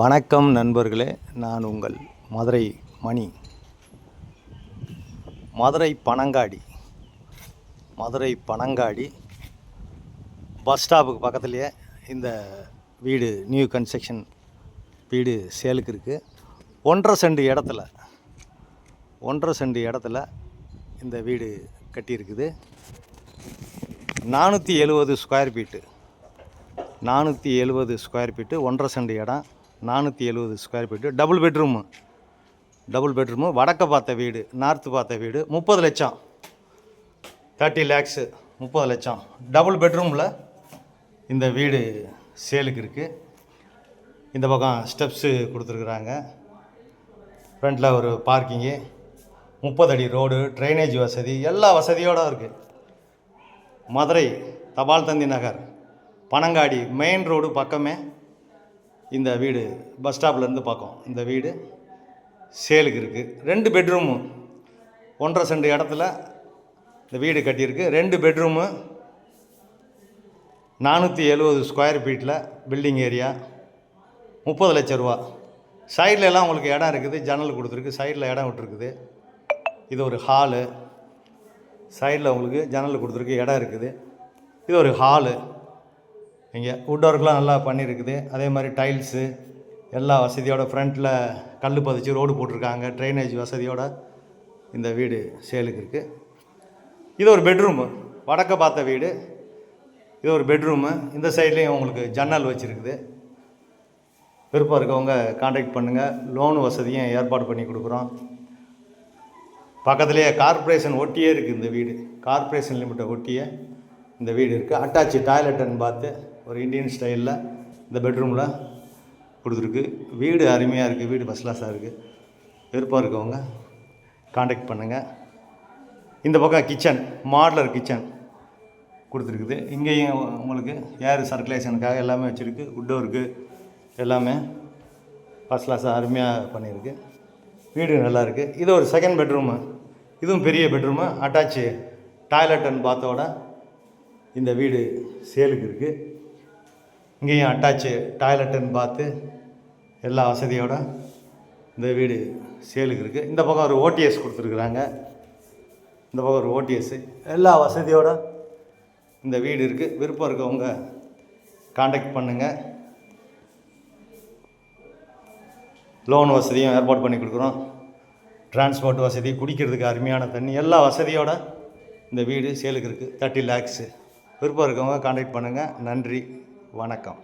வணக்கம் நண்பர்களே, நான் உங்கள் மதுரை மணி. மதுரை பனங்காடி பஸ் ஸ்டாப்புக்கு பக்கத்துலேயே இந்த வீடு நியூ கன்ஸ்ட்ரக்ஷன் வீடு சேலுக்கு இருக்குது. 1.5 சென்ட் இடத்துல இந்த வீடு கட்டியிருக்குது. 470 ஸ்கொயர் ஃபீட்டு 1.5 சென்ட் இடம், 470 ஸ்கொயர் ஃபீட்டு. டபுள் பெட்ரூமு வடக்க பார்த்த வீடு, நார்த்து பார்த்த வீடு. 30 லட்சம், 30 lakhs, 30 லட்சம். டபுள் பெட்ரூமில் இந்த வீடு சேலுக்கு இருக்குது. இந்த பக்கம் ஸ்டெப்ஸு கொடுத்துருக்குறாங்க. ஃப்ரண்ட்டில் ஒரு பார்க்கிங்கு, 30 அடி ரோடு, ட்ரைனேஜ் வசதி, எல்லா வசதியோடு இருக்குது. மதுரை தபால் தந்தி நகர் பனங்காடி மெயின் ரோடு பக்கமே இந்த வீடு, பஸ் ஸ்டாப்லேருந்து பக்கம் இந்த வீடு சேலுக்கு இருக்குது. 2 பெட்ரூமு 1.5 சென்ட் இடத்துல இந்த வீடு கட்டியிருக்கு. 2 பெட்ரூமு, 470 ஸ்கொயர் ஃபீட்டில் பில்டிங் ஏரியா, 30 லட்ச ரூபா. சைடில் எல்லாம் உங்களுக்கு இடம் இருக்குது, ஜன்னல் கொடுத்துருக்கு, சைடில் இடம் விட்டுருக்குது. இது ஒரு ஹாலு, சைடில் உங்களுக்கு ஜன்னல் கொடுத்துருக்கு, இடம் இருக்குது. இது ஒரு ஹாலு. இங்கே வுட் ஒர்க்லாம் நல்லா பண்ணியிருக்குது. அதே மாதிரி டைல்ஸு எல்லா வசதியோட ஃப்ரண்ட்டில் கல் பதிச்சு ரோடு போட்டிருக்காங்க. ட்ரைனேஜ் வசதியோடு இந்த வீடு சேலுக்கு இருக்குது. இது ஒரு பெட்ரூமு, வடக்க பார்த்த வீடு. இது ஒரு பெட்ரூமு. இந்த சைட்லேயும் உங்களுக்கு ஜன்னல் வச்சுருக்குது. விருப்பம் இருக்கவங்க கான்டாக்ட் பண்ணுங்கள். லோன் வசதியும் ஏற்பாடு பண்ணி கொடுக்குறோம். பக்கத்துலேயே கார்ப்பரேஷன் ஒட்டியே இருக்குது இந்த வீடு. கார்ப்பரேஷன் லிமிட்டை ஒட்டியே இந்த வீடு இருக்குது. அட்டாச்சு டாய்லெட் அண்ட் பாத்து ஒரு இந்தியன் ஸ்டைலில் இந்த பெட்ரூமில் கொடுத்துருக்கு. வீடு அருமையாக இருக்குது, வீடு ஃபஸ்ட் கிளாஸாக இருக்குது. விருப்பம் இருக்கவங்க கான்டாக்ட் பண்ணுங்கள். இந்த பக்கம் கிச்சன், மாடுலர் கிச்சன் கொடுத்துருக்குது. இங்கேயும் உங்களுக்கு ஏர் சர்க்குலேஷனுக்காக எல்லாமே வச்சுருக்கு. வுட் ஒர்க்கு எல்லாமே ஃபஸ்ட் கிளாஸாக அருமையாக பண்ணியிருக்கு. வீடு நல்லாயிருக்கு. இது ஒரு செகண்ட் பெட்ரூமு, இதுவும் பெரிய பெட்ரூமு, அட்டாச்சு டாய்லெட் அண்ட் பாத்தோட இந்த வீடு சேலுக்கு இருக்குது. இங்கேயும் அட்டாச்சு டாய்லெட் அண்ட் பாத்து எல்லா வசதியோடு இந்த வீடு சேலுக்கு இருக்குது. இந்த பக்கம் ஒரு ஓடிஎஸ் கொடுத்துருக்குறாங்க. இந்த பக்கம் ஒரு ஓடிஎஸ், எல்லா வசதியோடு இந்த வீடு இருக்குது. விருப்பம் இருக்கவங்க கான்டாக்ட் பண்ணுங்கள். லோன் வசதியும் ஏற்பாடு பண்ணி கொடுக்குறோம். டிரான்ஸ்போர்ட் வசதி, குடிக்கிறதுக்கு அருமையான தண்ணி, எல்லா வசதியோடு இந்த வீடு சேலுக்கு இருக்குது. 30 lakhs. விருப்பம் இருக்கவங்க கான்டாக்ட் பண்ணுங்கள். நன்றி, வணக்கம்.